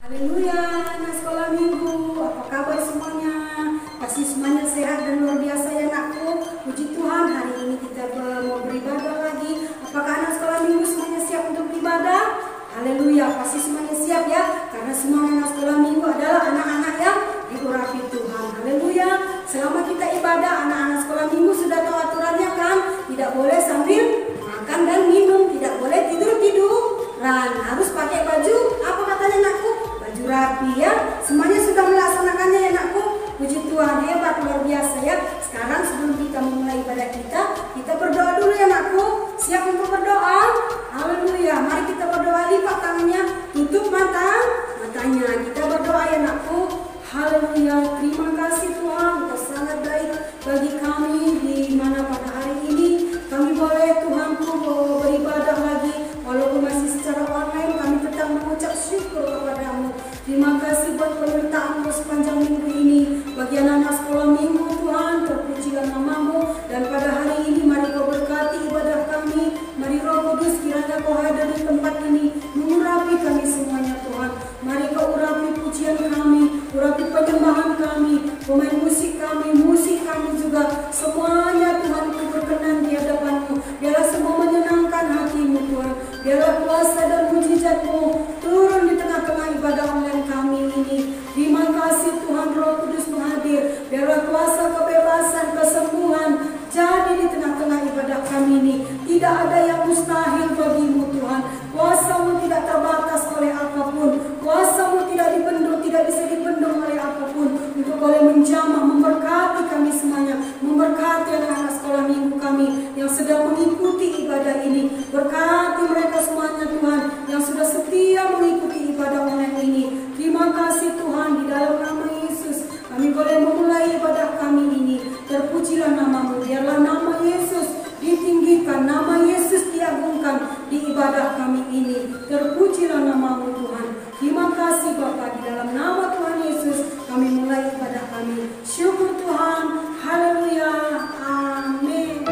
Haleluya, anak sekolah minggu, apa kabar semuanya? Pasti semuanya sehat dan luar biasa ya anakku. Puji Tuhan, hari ini kita mau beribadah lagi. Apakah anak sekolah minggu semuanya siap untuk beribadah? Haleluya, pasti semuanya siap ya. Karena semua anak sekolah minggu adalah anak-anak yang diurapi Tuhan. Haleluya, selama kita ibadah, anak-anak sekolah minggu sudah tahu aturannya kan? Tidak boleh sambil makan dan minum, tidak boleh tidur-tiduran. Harus pakai baju, apa katanya anakku? Baju rapi ya. Semuanya sudah melaksanakannya ya anakku. Puji Tuhan, hebat, luar biasa ya. Sekarang sebelum kita memulai ibadah kita berdoa dulu ya anakku. Siap untuk berdoa? Haleluya, mari kita berdoa, lipat tangannya, tutup matanya. Kita berdoa ya anakku. Haleluya, terima kasih Tuhan, Engkau sangat baik bagi kami di mana pada hari ini kami boleh Tuhanku beribadah lagi. Walaupun masih secara online, kami tetap mengucap syukur kepadamu. Terima kasih buat penyertaan-Mu sepanjang minggu ini. Bagi anak-anak sekolah minggu Tuhan, terpujilah namamu. Dan pada hari ini mari Kau berkati ibadah kami. Mari Roh Kudus kiranya Kau hadir di tempat ini, mengurapi kami semuanya Tuhan. Mari Kau urapi pujian kami, urapi penyembahan kami, pemain musik kami juga. Semuanya Tuhan Ku berkenan di hadapan-Mu. Biarlah semua menyenangkan hati-Mu Tuhan. Biarlah kuasa dan mujizat-Mu turun di tengah-tengah ibadah online kami ini. Terima kasih Tuhan, Roh Kudus hadir. Biarlah kuasa kebebasan, kesembuhan jadi di tengah-tengah ibadah kami ini. Tidak ada yang mustahil bagi-Mu Tuhan. Kuasa-Mu tidak terbatas oleh apapun. Kuasa-Mu tidak dibendung, tidak bisa dibendung oleh apapun. Untuk boleh menjamah, memberkati kami semuanya, memberkati anak-anak sekolah minggu kami yang sedang mengikuti ibadah ini. Berkati mereka semuanya Tuhan yang sudah setia mengikuti ibadah online ini. Terima kasih Tuhan, di dalam nama Yesus kami boleh memulai ibadah kami ini. Terpujilah namamu, biarlah nama Yesus ditinggikan, nama Yesus diagungkan di ibadah kami ini. Terpujilah namamu Tuhan. Terima kasih Bapa, di dalam nama Tuhan Yesus kami mulai ibadah kami. Syukur Tuhan, haleluya, amin.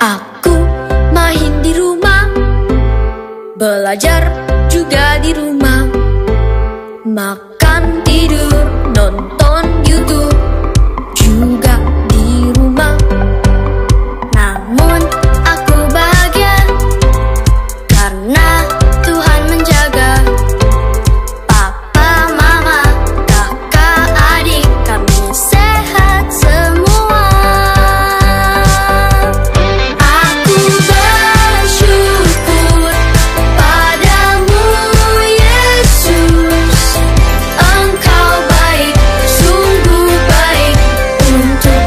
Aku main di rumah, belajar juga di rumah, makan, tidur, nonton YouTube juga di rumah. Namun aku bahagia karena Tuhan menjaga papa, mama, kakak, adik kami sehat semua. Aku bersyukur padamu Yesus, Engkau baik, sungguh baik untuk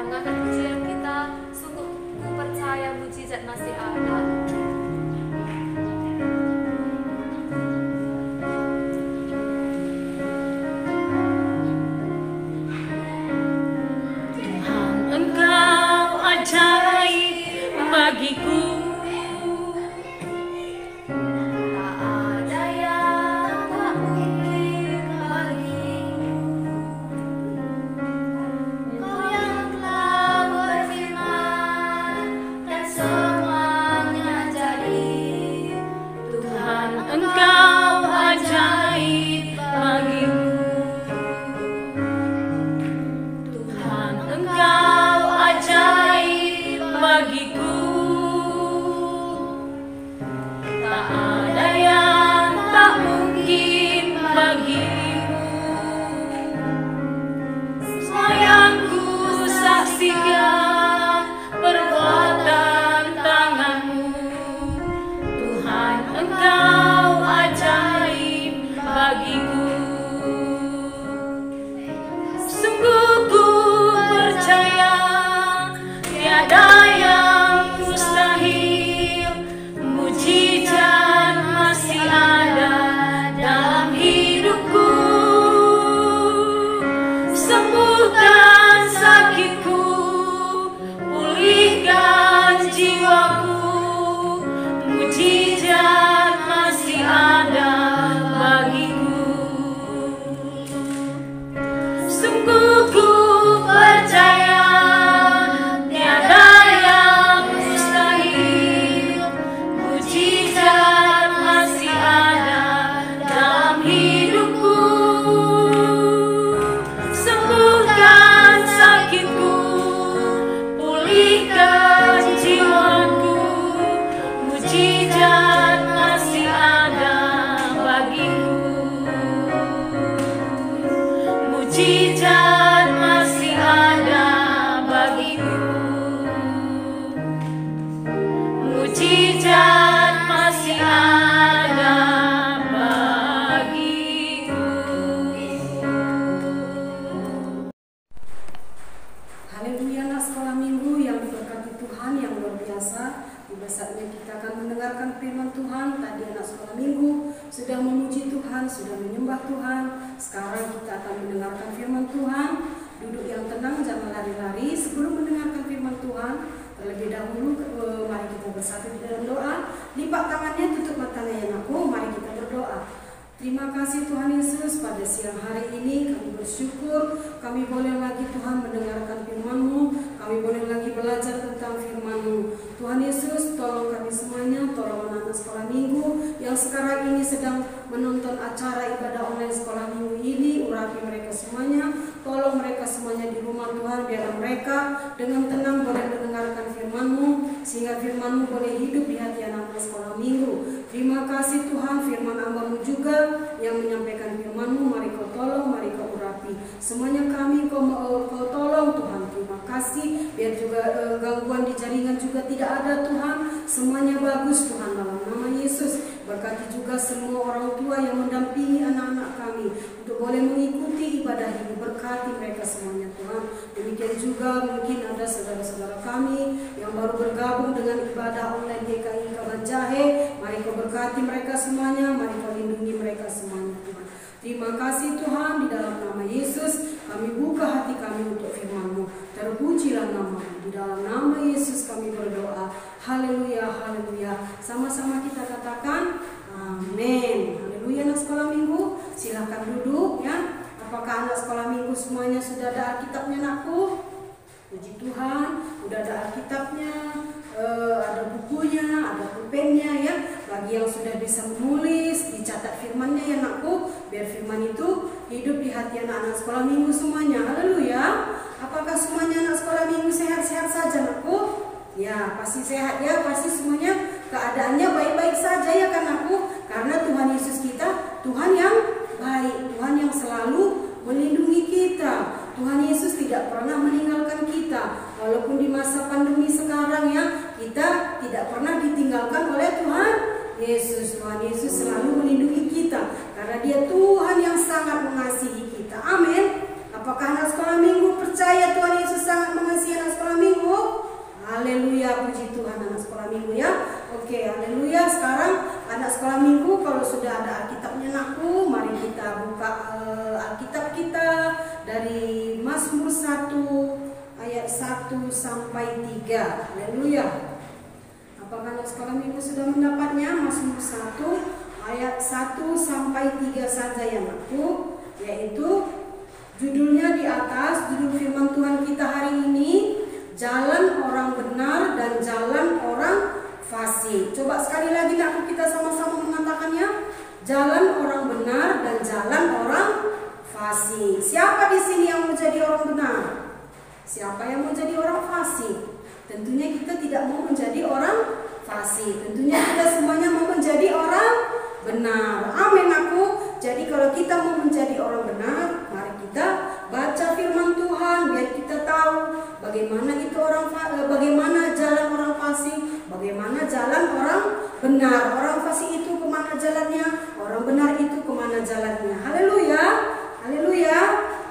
mengangkat pujian kita, sungguh ku percaya mujizat masih ada. Tuhan, Engkau ajaib bagiku. Engkau ajaib bagiku. Tuhan, Engkau ajaib bagiku. Tak ada yang tak mungkin bagimu. Semua yang ku saksikan perbuatan tanganmu. Tuhan, Engkau ajaib bagiku. Sungguh ku percaya tiada yang mustahil. Mujizat masih ada dalam hidupku. Sembuhkan sakitku, pulihkan jiwaku. Mujizat masih ada bagiku. Sungguh ku percaya tiada yang mustahil. Mujizat masih ada dalam hidupku. Sembuhkan sakitku, pulihkan jiwaku. Mujizat masih ada bagiku. Mujizat masih ada bagiku. Mujizat masih ada bagiku. Haleluya, anak sekolah minggu yang diberkati Tuhan yang luar biasa. Tiba saatnya kita akan mendengarkan firman Tuhan. Tadi anak sekolah minggu sudah memuji Tuhan, sudah menyembah Tuhan. Sekarang kita akan mendengarkan firman Tuhan. Duduk yang tenang, jangan lari-lari. Sebelum mendengarkan firman Tuhan, terlebih dahulu mari kita bersatu di dalam doa. Lipat tangannya, tutup matanya ya anakku. Mari kita berdoa. Terima kasih Tuhan Yesus, pada siang hari ini kami bersyukur kami boleh lagi Tuhan mendengarkan firman-Mu, kami boleh lagi belajar tentang firman-Mu. Tuhan Yesus, tolong kami semuanya, tolong anak-anak sekolah minggu yang sekarang ini sedang menonton acara ibadah online sekolah minggu ini, urapi mereka semuanya, tolong mereka semuanya di rumah Tuhan, biar mereka dengan tenang boleh mendengarkan firman-Mu, sehingga firman-Mu boleh hidup di hati anak-anak sekolah minggu. Terima kasih Tuhan, firman Hamba-Mu juga yang menyampaikan firman-Mu, mari Kau tolong, mari Kau urapi. Semuanya kami Kau tolong Tuhan. Terima kasih, biar juga gangguan di jaringan juga tidak ada Tuhan. Semuanya bagus Tuhan, dalam nama Yesus. Berkati juga semua orang tua yang mendampingi anak-anak kami untuk boleh mengikuti ibadah ini. Berkati mereka semuanya Tuhan. Demikian juga mungkin ada saudara-saudara kami yang baru bergabung dengan ibadah online GKI Kabanjahe. Mari Kau berkati mereka semuanya, mari Kau lindungi mereka semuanya Tuhan. Terima kasih Tuhan, di dalam nama Yesus kami buka hati kami untuk firman-Mu. Terpujilah nama-Mu, di dalam nama Yesus kami berdoa. Haleluya, haleluya. Sama-sama kita katakan amin. Haleluya. Anak sekolah minggu, silahkan duduk ya. Apakah anak sekolah minggu semuanya sudah ada Alkitabnya anakku? Puji Tuhan, sudah ada Alkitabnya, ada bukunya, ada pulpennya ya. Bagi yang sudah bisa menulis, dicatat firmannya ya anakku, biar firman itu hidup di hati anak-anak sekolah minggu semuanya. Haleluya. Apakah semuanya anak sekolah minggu sehat-sehat saja anakku? Ya, pasti sehat ya, pasti semuanya keadaannya baik-baik saja ya kan anakku. Karena Tuhan Yesus kita, Tuhan yang baik, Tuhan yang selalu melindungi kita. Tuhan Yesus tidak pernah meninggalkan kita. Walaupun di masa pandemi sekarang ya, kita tidak pernah ditinggalkan oleh Tuhan Yesus. Tuhan Yesus selalu melindungi kita karena Dia Tuhan yang sangat mengasihi kita. Amin. Apakah anak sekolah minggu percaya Tuhan Yesus sangat mengasihi anak 3. Haleluya. Apakah anak sekolah minggu sudah mendapatnya? Mazmur 1 ayat 1 sampai 3 saja ya anakku, yaitu judulnya di atas, judul firman Tuhan kita hari ini, jalan orang benar dan jalan orang fasik. Coba sekali lagi anakku kita sama-sama mengatakannya, jalan orang benar dan jalan orang fasik. Siapa di sini yang mau jadi orang benar? Siapa yang mau jadi orang fasik? Tentunya kita tidak mau menjadi orang fasik. Tentunya kita semuanya mau menjadi orang benar. Amin aku. Jadi kalau kita mau menjadi orang benar, mari kita baca firman Tuhan biar kita tahu bagaimana itu bagaimana jalan orang fasik, bagaimana jalan orang benar. Orang fasik itu kemana jalannya, orang benar itu kemana jalannya. Haleluya. Haleluya.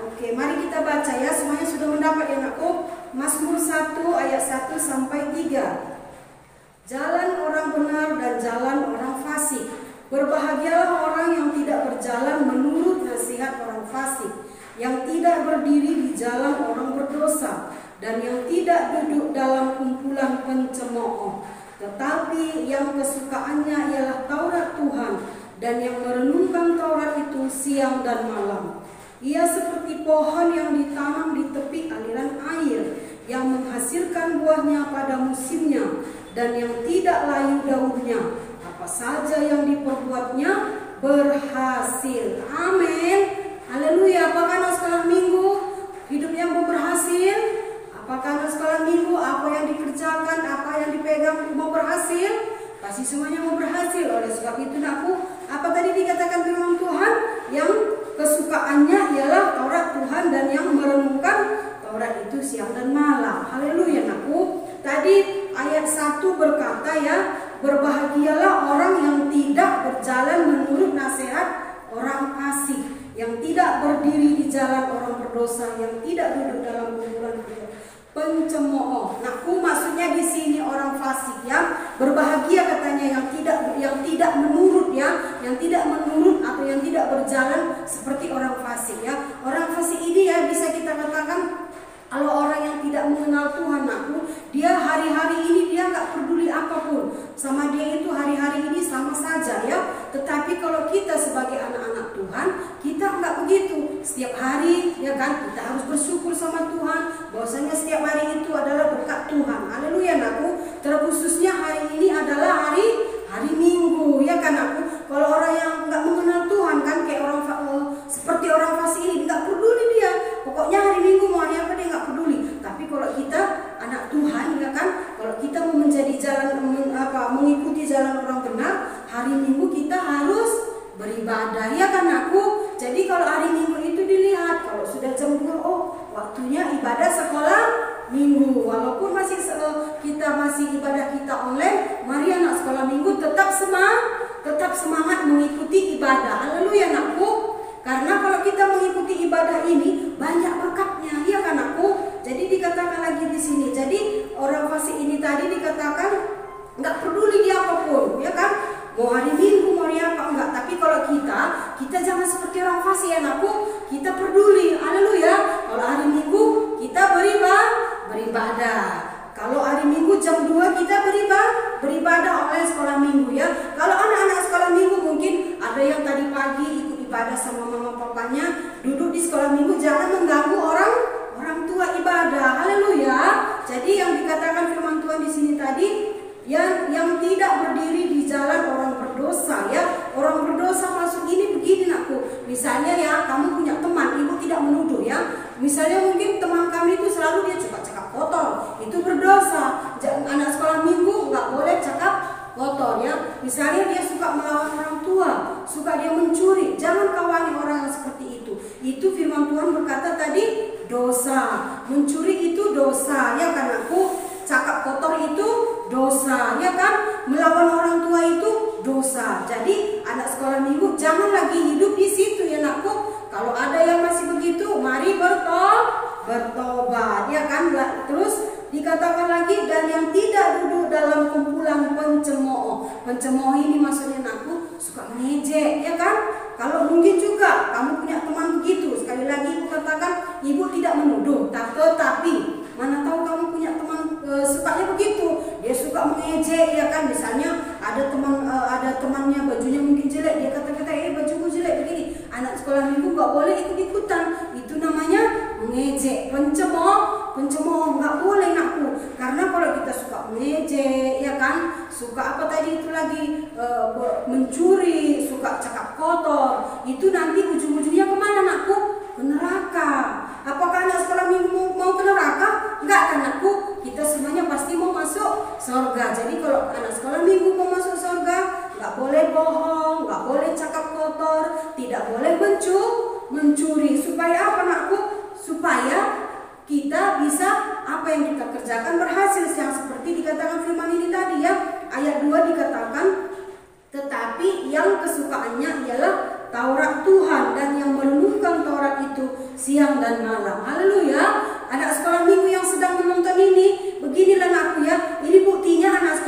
Oke, mari kita baca ya. Semuanya sudah mendapat ya anakku. Mazmur 1 ayat 1 sampai 3. Jalan orang benar dan jalan orang fasik. Berbahagialah orang yang tidak berjalan menurut nasihat orang fasik, yang tidak berdiri di jalan orang berdosa, dan yang tidak duduk dalam kumpulan pencemooh, tetapi yang kesukaannya ialah Taurat Tuhan, dan yang merenungkan Taurat itu siang dan malam. Ia seperti pohon yang ditanam di tepi aliran air, yang menghasilkan buahnya pada musimnya, dan yang tidak layu daunnya. Apa saja yang diperbuatnya berhasil. Amin. Haleluya. Apakah anak sekolah minggu hidupnya mau berhasil? Apakah anak sekolah minggu apa yang dikerjakan, apa yang dipegang mau berhasil? Pasti semuanya mau berhasil. Oleh sebab itu aku, apa tadi dikatakan firman Tuhan? Yang kesukaannya ialah Taurat Tuhan dan yang merenungkan Taurat itu siang dan malam. Haleluya aku. Tadi ayat 1 berkata ya, berbahagialah orang yang tidak berjalan menurut nasihat orang fasik, yang tidak berdiri di jalan orang berdosa, yang tidak duduk dalam kumpulan pencemooh. Nakku maksudnya di sini orang fasik ya. Berbahagia katanya yang tidak menurut ya, yang tidak menurut atau yang tidak berjalan seperti orang fasik ya. Orang fasik ini ya bisa kita katakan kalau orang yang tidak mengenal Tuhan, aku, dia hari-hari ini dia nggak peduli apapun sama dia, itu hari-hari ini sama saja ya. Tetapi kalau kita sebagai anak-anak Tuhan, kita nggak begitu. Setiap hari ya kan kita harus bersyukur sama Tuhan, bahwasanya setiap hari itu adalah berkat Tuhan. Haleluya aku. Terkhususnya hari ini adalah hari Minggu ya kan aku. Kalau orang yang nggak mengenal Tuhan kan kayak orang seperti orang fasik ini nggak peduli dia. Pokoknya hari Minggu mau hari apa dia nggak peduli. Tapi kalau kita anak Tuhan ya kan, kalau kita mau menjadi mengikuti jalan orang benar, hari Minggu kita harus beribadah ya kan aku. Jadi kalau hari Minggu itu dilihat, kalau sudah jam 2, oh waktunya ibadah sekolah Minggu. Walaupun kita masih ibadah kita online, mari anak sekolah Minggu tetap semangat mengikuti ibadah. Haleluya anakku. Karena kalau kita mengikuti ibadah ini banyak berkatnya, ya kan aku. Jadi dikatakan lagi di sini. Jadi orang fasik ini tadi dikatakan nggak peduli dia apapun, ya kan? Mau hari Minggu mau hari apa enggak. Tapi kalau kita jangan seperti orang fasik ya anakku. Kita peduli. Haleluya. Kalau hari Minggu kita beribadah. Kalau hari Minggu jam 2 kita beribadah oleh sekolah Minggu ya. Kalau anak-anak sekolah Minggu mungkin ada yang tadi pagi ikut ibadah sama mama papanya, duduk di sekolah Minggu, jangan mengganggu orang tua ibadah. Haleluya. Jadi yang dikatakan firman Tuhan di sini tadi, yang tidak berdiri di jalan orang berdosa ya. Orang berdosa maksud ini begini aku. Misalnya ya, kamu punya teman, ibu tidak menuduh ya. Misalnya mungkin teman kami itu selalu dia suka cakap kotor, itu berdosa. Anak sekolah Minggu nggak boleh cakap kotor ya. Misalnya dia suka melawan orang tua, suka dia mencuri, jangan kawani orang yang seperti itu. Itu firman Tuhan berkata tadi dosa. Mencuri itu dosa ya kan aku. Cakap kotor itu dosa ya kan. Melawan orang tua itu dosa. Jadi anak sekolah Minggu jangan lagi hidup di situ ya anakku. Kalau ada yang masih begitu, mari bertobat ya kan. Terus dikatakan lagi, dan yang tidak duduk dalam kumpulan pencemooh. Pencemooh ini maksudnya anakku suka mengejek ya kan. Kalau mungkin juga kamu punya teman begitu, sekali lagi ibu katakan, ibu tidak menuduh, tetapi mana tahu kamu punya teman suka ada temannya bajunya mungkin jelek, dia kata-kata bajuku jelek begini, anak sekolah minggu nggak boleh ikut-ikutan. Itu namanya mengejek, pencemooh, nggak boleh nakku. Karena kalau kita suka mengejek, ya kan, suka apa tadi itu lagi mencuri, suka cakap kotor, itu nanti ujung-ujungnya kemana nakku? Ke neraka. Apakah anak sekolah minggu mau ke neraka? Enggak kan nakku? Kita semuanya pasti mau masuk surga. Jadi kalau anak sekolah minggu mau masuk surga, nggak boleh bohong, nggak boleh cakap kotor, tidak boleh mencuri. Supaya apa nakku? Supaya kita bisa apa yang kita kerjakan berhasil, yang seperti dikatakan firman ini tadi ya. Ayat 2 dikatakan, tetapi yang kesukaannya ialah Taurat Tuhan, dan yang merenungkan Taurat itu siang dan malam. Haleluya. Anak sekolah minggu yang sedang menonton ini, beginilah anakku ya. Ini buktinya anak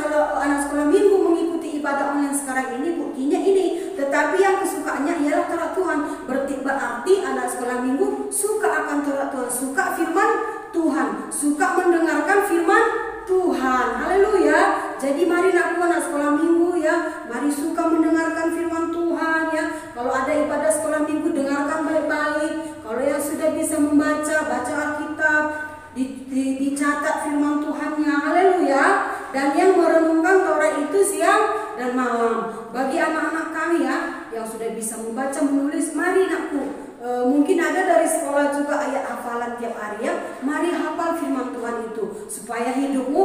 sekolah minggu mengikuti ibadah online sekarang ini, buktinya ini. Tetapi yang kesukaannya ialah Taurat Tuhan. Berarti anak sekolah minggu suka akan Taurat Tuhan, suka firman Tuhan, suka mendengarkan firman Tuhan. Haleluya. Jadi mari aku anak sekolah minggu ya, mari suka mendengarkan firman Tuhan ya. Kalau ada ibadah sekolah minggu, dengarkan baik-baik. Kalau yang sudah bisa membaca, baca Alkitab, dicatat firman Tuhannya. Haleluya. Dan yang merenungkan Taurat itu siang dan malam. Bagi anak-anak kami ya, yang sudah bisa membaca, menulis, mari nakku. Mungkin ada dari sekolah juga ayat hafalan tiap hari ya. Mari hafal firman Tuhan itu supaya hidupmu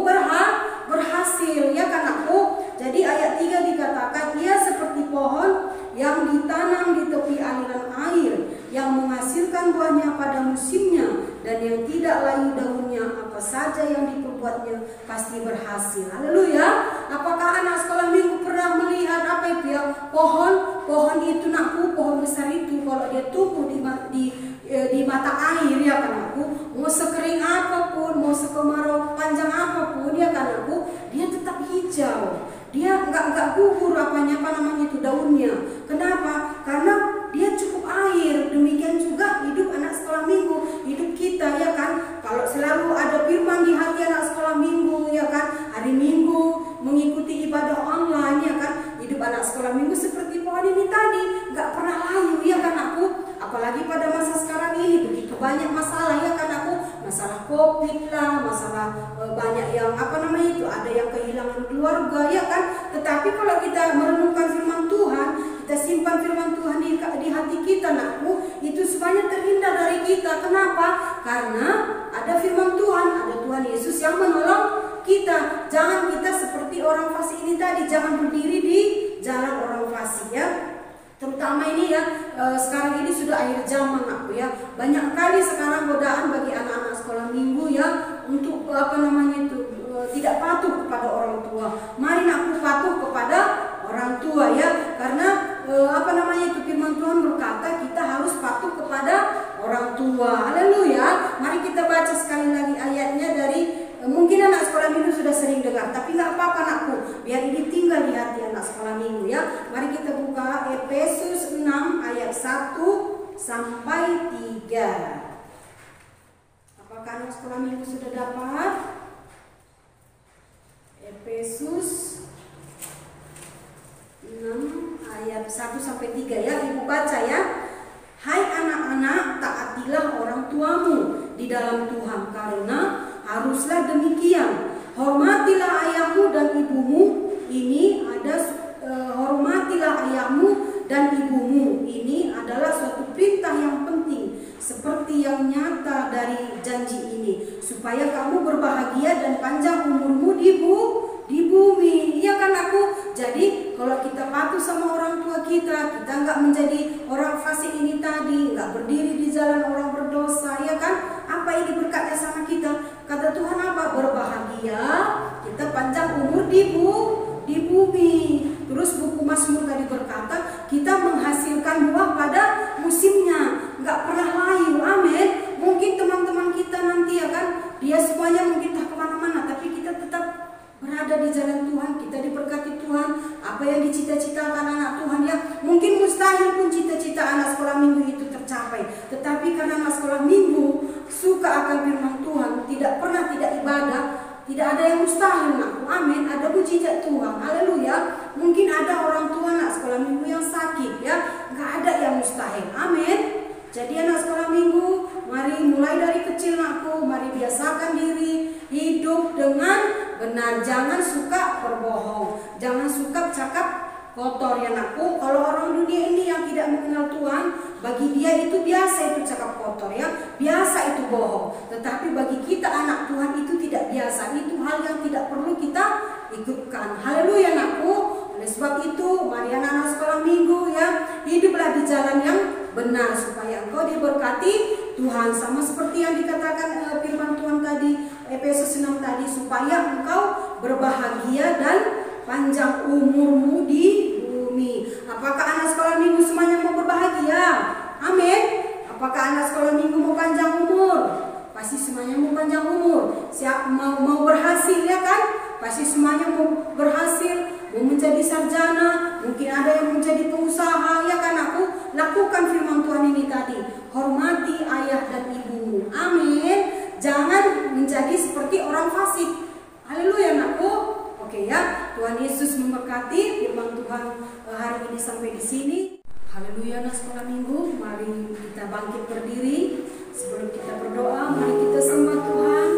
berhasil ya kan aku. Jadi ayat 3 dikatakan, ia seperti pohon yang ditanam di tepi aliran air, yang menghasilkan buahnya pada musimnya, dan yang tidak layu daunnya, apa saja yang diperbuatnya pasti berhasil. Haleluya. Apakah anak sekolah minggu pernah melihat apa itu ya, pohon itu nakku, pohon besar itu kalau dia tumbuh di mata air ya kan aku, mau sekering apapun, mau sekemarau panjang apapun ya kan aku, dia tetap hijau. Dia enggak gugur apa namanya itu daunnya. Kenapa? Karena dia cukup air. Demikian juga hidup anak sekolah minggu, hidup kita ya kan. Kalau selalu ada firman di hati anak sekolah minggu ya kan, hari Minggu mengikuti ibadah online ya kan, hidup anak sekolah minggu seperti pohon ini tadi, nggak pernah layu ya kan aku. Apalagi pada masa sekarang ini begitu banyak masalah ya kan aku, masalah COVID lah, masalah banyak yang apa namanya itu, ada yang kehilangan keluarga ya kan. Tetapi kalau kita merenungkan firman Tuhan, kita simpan firman Tuhan di hati kita nakku, itu semuanya terhindar dari kita. Kenapa? Karena ada firman Tuhan, ada Tuhan Yesus yang menolong kita. Jangan kita seperti orang fasik ini tadi, jangan berdiri di jalan orang fasik ya. Terutama ini ya, sekarang ini sudah akhir zaman aku ya. Banyak kali sekarang godaan bagi anak-anak sekolah minggu ya, untuk apa namanya itu, tidak patuh kepada orang tua. Mari aku patuh kepada orang tua ya. Karena apa namanya itu, firman Tuhan berkata kita harus patuh kepada orang tua. Haleluya. Mari kita baca sekali lagi ayatnya dari mungkin anak sekolah minggu sudah sering dengar, tapi nggak apa-apa anakku, biar ini tinggal di hati anak sekolah minggu ya. Mari kita buka Efesus 6 ayat 1 sampai 3. Apakah anak sekolah minggu sudah dapat? Efesus 6 ayat 1 sampai 3 ya. Ibu baca ya. Hai anak-anak, taatilah orang tuamu di dalam Tuhan, karena haruslah demikian. Hormatilah ayahmu dan ibumu. Ini ada hormatilah ayahmu dan ibumu. Ini adalah suatu perintah yang penting, seperti yang nyata dari janji ini, supaya kamu berbahagia dan panjang umurmu di bumi. Iya kan aku? Jadi kalau kita patuh sama orang tua kita nggak menjadi orang fasik ini tadi, nggak berdiri di jalan orang berdosa, ya kan? Apa ini berkatnya sama kita? Kata Tuhan apa? Berbahagia, kita panjang umur di bumi. Terus buku Mazmur tadi berkata kita menghasilkan buah pada musimnya, nggak pernah layu. Amin. Mungkin teman-teman kita nanti ya kan, dia semuanya mungkin tak kemana-mana, tapi kita tetap berada di jalan Tuhan, kita diberkati Tuhan. Apa yang dicita-citakan anak Tuhan ya, mungkin mustahil pun cita-cita anak sekolah minggu itu tercapai. Tetapi karena anak sekolah minggu suka akan firman Tuhan, tidak pernah tidak ibadah, Tidak ada yang mustahil anakku. Amin. Ada mujizat Tuhan. Haleluya. Mungkin ada orang tua anak sekolah minggu yang sakit ya. Nggak ada yang mustahil. Amin. Jadi anak sekolah minggu, mari mulai dari kecil anakku, mari biasakan diri hidup dengan benar. Jangan suka berbohong. Jangan suka cakap kotor ya anakku. Kalau orang dunia ini yang tidak mengenal Tuhan, bagi dia itu biasa itu cakap kotor ya, biasa itu bohong. Tetapi bagi kita anak Tuhan itu tidak biasa, itu hal yang tidak perlu kita ikutkan. Haleluya anakku. Oleh sebab itu, mari anak-anak sekolah minggu ya, hiduplah di jalan yang benar supaya engkau diberkati Tuhan, sama seperti yang dikatakan firman Tuhan tadi, Efesus 6 tadi, supaya engkau berbahagia dan panjang umurmu di bumi. Apakah anak sekolah minggu semuanya mau berbahagia? Amin. Apakah anak sekolah minggu mau panjang umur? Pasti semuanya mau panjang umur. Siap mau berhasil ya kan? Pasti semuanya mau berhasil, mau menjadi sarjana, mungkin ada yang menjadi pengusaha ya kan aku? Lakukan firman Tuhan ini tadi. Hormati ayah dan ibumu. Amin. Jangan menjadi seperti orang fasik. Haleluya anakku. Oke ya, Tuhan Yesus memberkati. Firman Tuhan hari ini sampai di sini. Haleluya anak sekolah minggu. Mari kita bangkit berdiri. Sebelum kita berdoa, mari kita sembah Tuhan.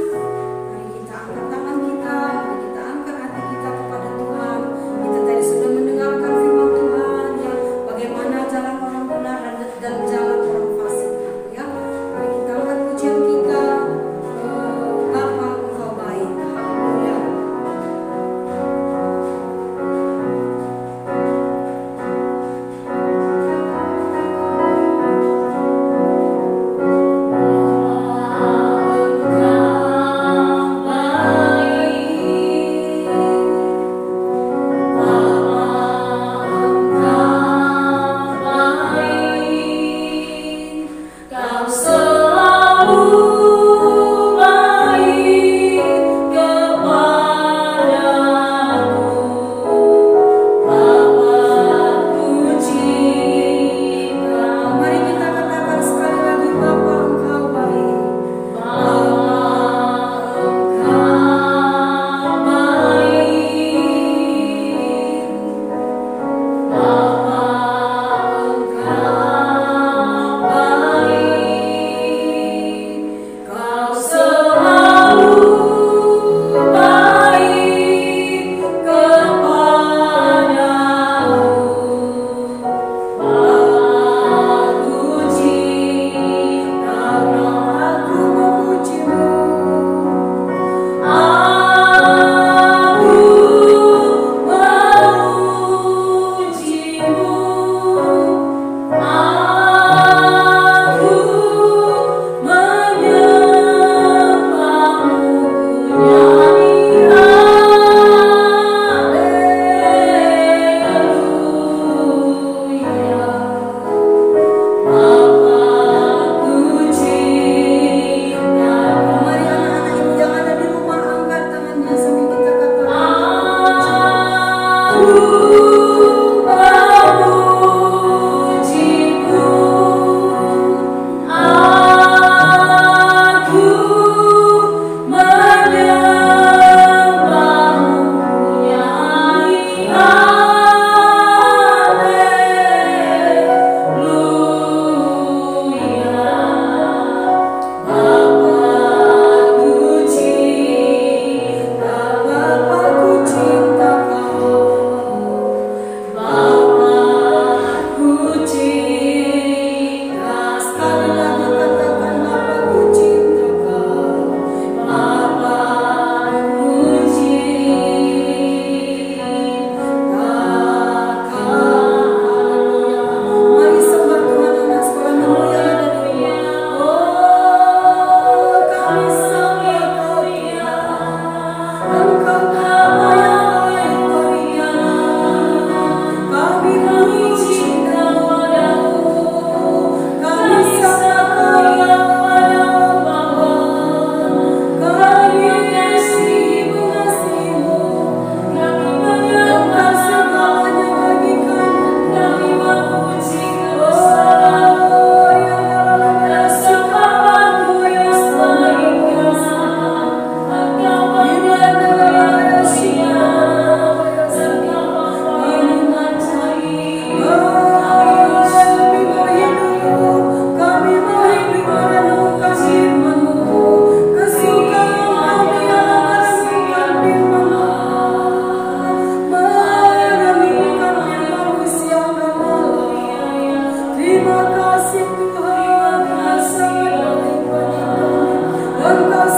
Mari kita angkat tangan kita, mari kita angkat hati kita kepada Tuhan. Kita tadi sudah mendengarkan firman Tuhan ya, bagaimana jalan orang benar dan jalan orang fasik ya. Mari kita angkat pujian kita. Bapa Engkau baik. Haleluya.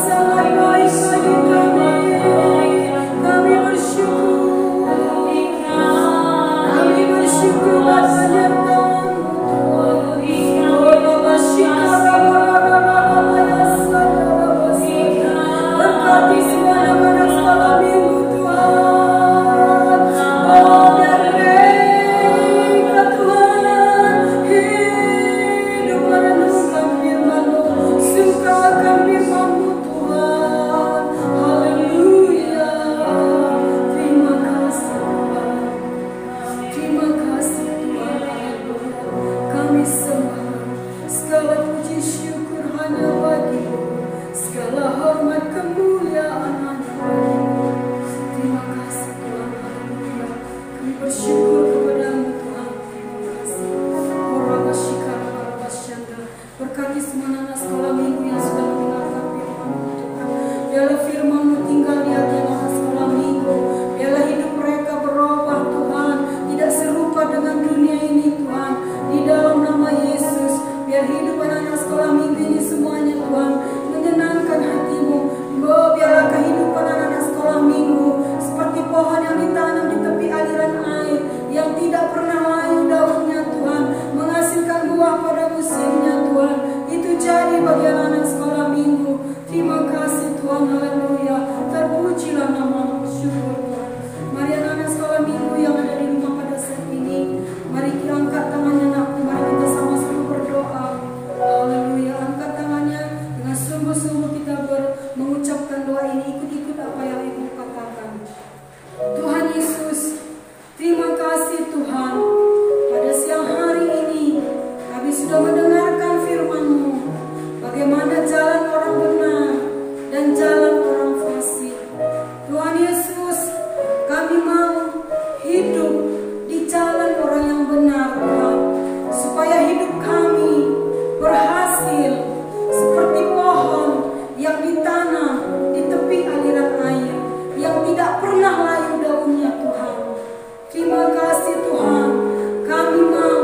sangat baik bagi kami. Kami bersyukur. Kami bersyukur Bapaknya Tuhan. Oh Bapa Syikara berkati semua anak-anak sekolah minggu Tuhan. Oh biar mereka Tuhan hidup merenungkan firman-Mu, suka akan firman-Mu Tuhan. Haleluya. Terima kasih Tuhan. Terima kasih Tuhan. Haleluya. Kami sembah segala puji syukur hanya bagi-Mu, segala hormat kemuliaan hanya bagi-Mu. Terima kasih Tuhan. Haleluya. Kami bersyukur kepada-Mu Tuhan. Terima kasih. Orang Syikara Barabasyanda. Berkati semua anak sekolah minggu yang sudah mendengarkan firman-Mu Tuhan. Biarlah firman-Mu tinggal di hati anak sekolah minggu. Biarlah hidup mereka berubah Tuhan, tidak serupa dengan dunia ini Tuhan. Di dalam nama Yesus, biar hidup anak-anak sekolah minggu ini semuanya Tuhan menyenangkan hati-Mu. Oh, biarlah kehidupan anak-anak sekolah minggu seperti pohon yang ditanam di tepi aliran air yang tidak pernah layu daunnya Tuhan, menghasilkan buah pada musimnya Tuhan. Itu jadi bagi anak-anak sekolah minggu. Terima kasih Tuhan. Haleluya. Terpujilah nama-Mu. Syukur Tuhan. Mari anak-anak sekolah minggu yang ada di rumah pada saat ini, mari kita angkat tangannya anakku. Mari kita sama-sama berdoa. Haleluya. Angkat tangannya dengan sungguh-sungguh kita mengucapkan doa ini. Ikut-ikut apa yang Ibu katakan. Tuhan Yesus, terima kasih Tuhan. Pada siang hari ini kami sudah mendengarkan firman-Mu, bagaimana jalan orang benar dan jalan orang fasik. Tuhan Yesus, kami mau hidup di jalan orang yang benar Tuhan, supaya hidup kami berhasil seperti pohon yang ditanam di tepi aliran air yang tidak pernah layu daunnya Tuhan. Terima kasih Tuhan. Kami mau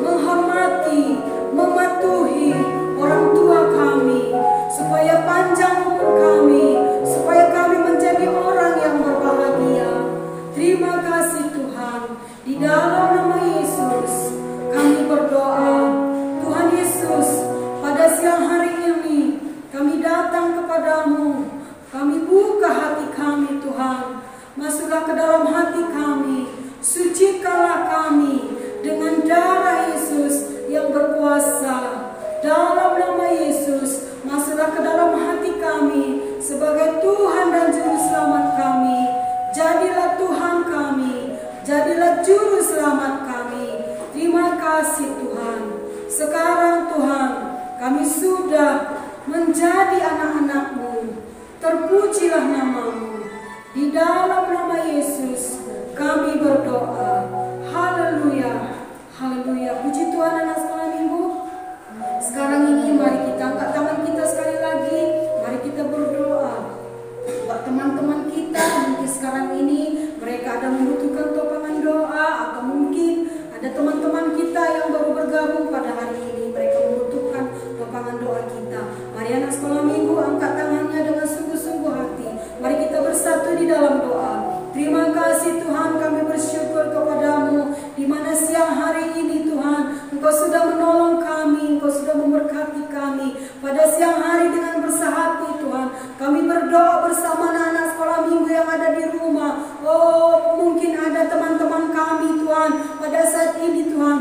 menghormati, mematuhi orang tua kami, supaya panjang umur kami, supaya kami menjadi orang yang berbahagia. Terima kasih Tuhan. Di dalam nama Yesus kami berdoa. Tuhan Yesus, pada siang hari ini kami datang kepadamu. Kami buka hati kami Tuhan. Masuklah ke dalam hati kami. Sucikanlah kami dengan darah Yesus yang berkuasa. Dalam nama Yesus, masuklah ke dalam hati kami sebagai Tuhan dan Juru Selamat kami. Jadilah Tuhan kami, jadilah Juru Selamat kami. Terima kasih Tuhan. Sekarang Tuhan, kami sudah menjadi anak-anak-Mu. Terpujilah nama-Mu. Di dalam nama Yesus kami berdoa. Haleluya. Haleluya. Puji Tuhan anak sekolah minggu. Sekarang ini mari kita angkat tangan kita sekali lagi. Mari kita berdoa. Buat teman-teman kita mungkin sekarang ini mereka ada membutuhkan topangan doa, atau mungkin ada teman-teman kita yang baru bergabung pada hari ini, mereka membutuhkan topangan doa kita. Mari anak sekolah minggu angkat tangannya dengan sungguh-sungguh hati. Mari kita bersatu di dalam doa. Terima kasih Tuhan, kami bersyukur kepadamu di mana siang hari ini Tuhan Engkau sudah menolong kami, Engkau sudah memberkati kami. Pada siang hari dengan bersahati Tuhan, kami berdoa bersama anak-anak sekolah minggu yang ada di rumah. Oh, mungkin ada teman-teman kami Tuhan pada saat ini Tuhan,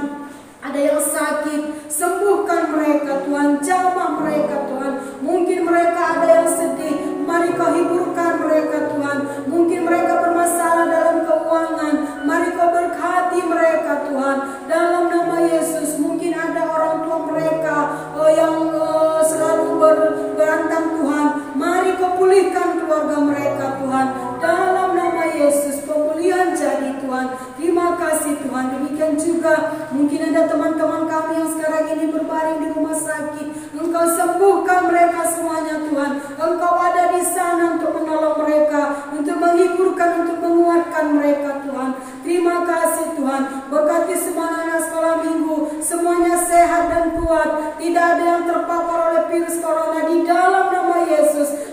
ada yang sakit, sembuhkan mereka Tuhan, jamah mereka Tuhan. Mungkin mereka ada yang sedih, mari Kau hiburkan mereka Tuhan. Mungkin mereka bermasalah dalam keuangan, mari Kau berkati mereka Tuhan. Dalam nama Yesus, mungkin ada orang tua mereka yang selalu berantem Tuhan, mari Kau pulihkan keluarga mereka Tuhan. Dalam nama Yesus, pemulihan jadi Tuhan. Terima kasih Tuhan. Demikian juga mungkin ada teman-teman kami yang sekarang ini berbaring di rumah sakit. Engkau sembuhkan mereka semuanya Tuhan. Engkau ada di sana untuk menolong mereka, untuk menghiburkan, untuk menguatkan mereka Tuhan. Terima kasih Tuhan. Berkati semua anak sekolah minggu, semuanya sehat dan kuat, tidak ada yang terpapar oleh virus corona. Di dalam nama Yesus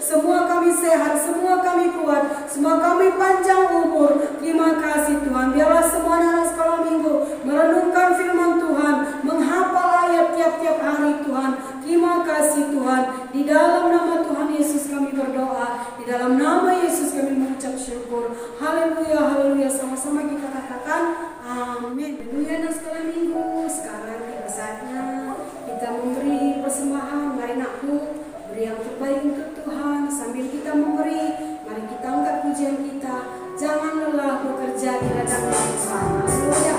Semoga kami panjang umur. Terima kasih Tuhan. Biarlah semua anak sekolah minggu merenungkan firman Tuhan, menghafal ayat tiap-tiap hari Tuhan. Terima kasih Tuhan. Di dalam nama Tuhan Yesus kami berdoa. Di dalam nama Yesus kami mengucap syukur. Haleluya, haleluya. Sama-sama kita katakan amin. Haleluya anak sekolah minggu. Sekarang tiba saatnya kita memberi persembahan. Mari nakku beri yang terbaik untuk Tuhan. Sambil kita memberi, mari kita angkat pujian kita. Jangan lelah bekerja di ladang Tuhan. Haleluya.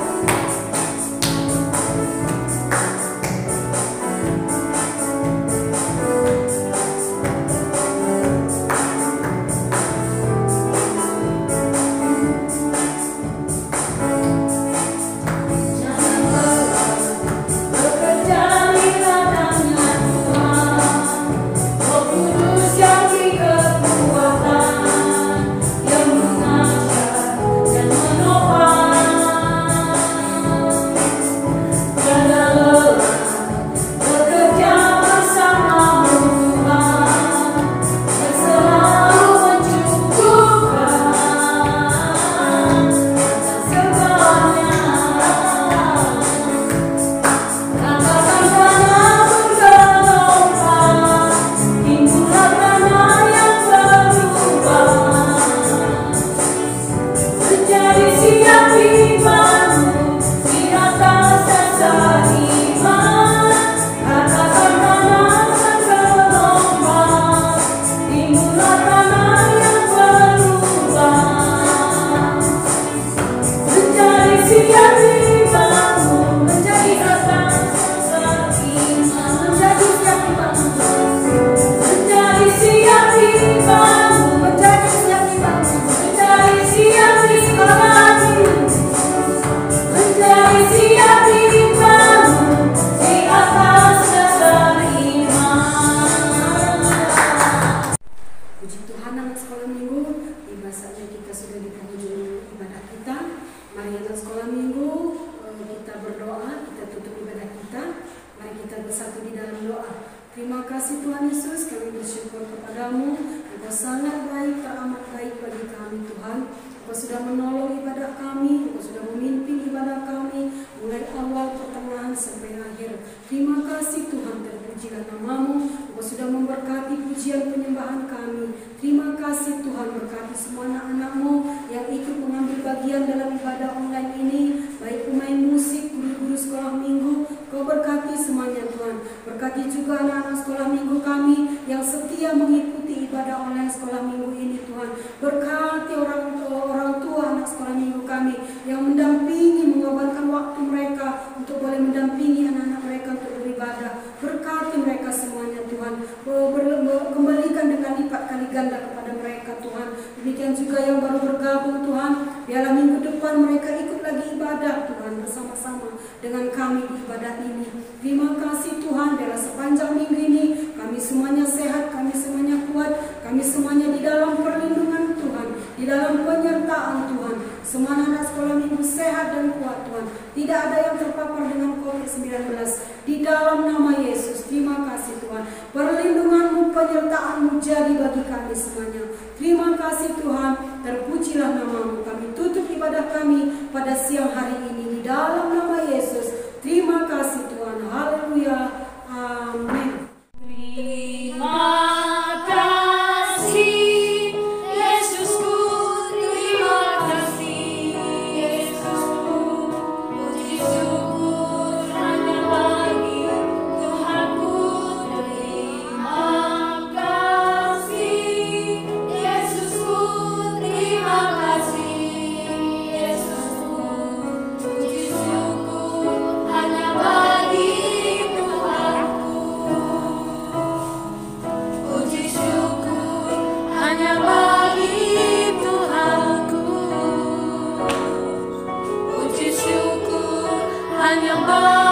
Terima kasih Tuhan Yesus, kami bersyukur kepadamu. Engkau sangat baik, teramat baik bagi kami Tuhan. Engkau sudah menolong ibadah kami, Engkau sudah memimpin ibadah kami mulai awal, pertengahan sampai akhir. Terima kasih Tuhan, terpujilah namamu. Engkau sudah memberkati pujian penyembahan kami. Terima kasih Tuhan, berkati semua anak-anakmu yang ikut mengambil bagian dalam ibadah online ini, baik pemain musik, guru-guru sekolah minggu. Kau berkati semuanya Tuhan. Berkati juga anak-anak sekolah minggu kami yang setia mengikuti ibadah online sekolah minggu ini Tuhan. Berkati orang tua anak sekolah minggu kami yang mendampingi, mengorbankan waktu mereka untuk boleh mendampingi anak-anak mereka untuk beribadah. Berkati mereka semuanya Tuhan. Kembalikan dengan lipat kali ganda kepada mereka Tuhan. Demikian juga yang baru bergabung Tuhan. Biarlah minggu depan mereka ikut lagi ibadah Tuhan bersama-sama dengan kami di ibadah ini. Terima kasih Tuhan, biarlah sepanjang minggu ini kami semuanya sehat, kami semuanya kuat, kami semuanya di dalam perlindungan Tuhan, di dalam penyertaan Tuhan. Semua anak sekolah minggu sehat dan kuat Tuhan. Tidak ada yang terpapar dengan COVID-19. Di dalam nama Yesus, terima kasih Tuhan. Perlindungan-Mu, penyertaan-Mu jadi bagi kami semuanya. Terima kasih Tuhan, terpujilah nama-Mu. Kami tutup ibadah kami pada siang hari ini di dalam nama Yesus. Terima kasih Tuhan. Haleluya. Amin. Terima kasih Yesusku, terima kasih Yesusku, puji syukur hanya bagi Tuhanku. Terima kasih Yesusku, terima kasih Yesusku, puji syukur hanya bagi Tuhanku. Puji syukur hanya bagi Tuhanku. Puji syukur hanya bagi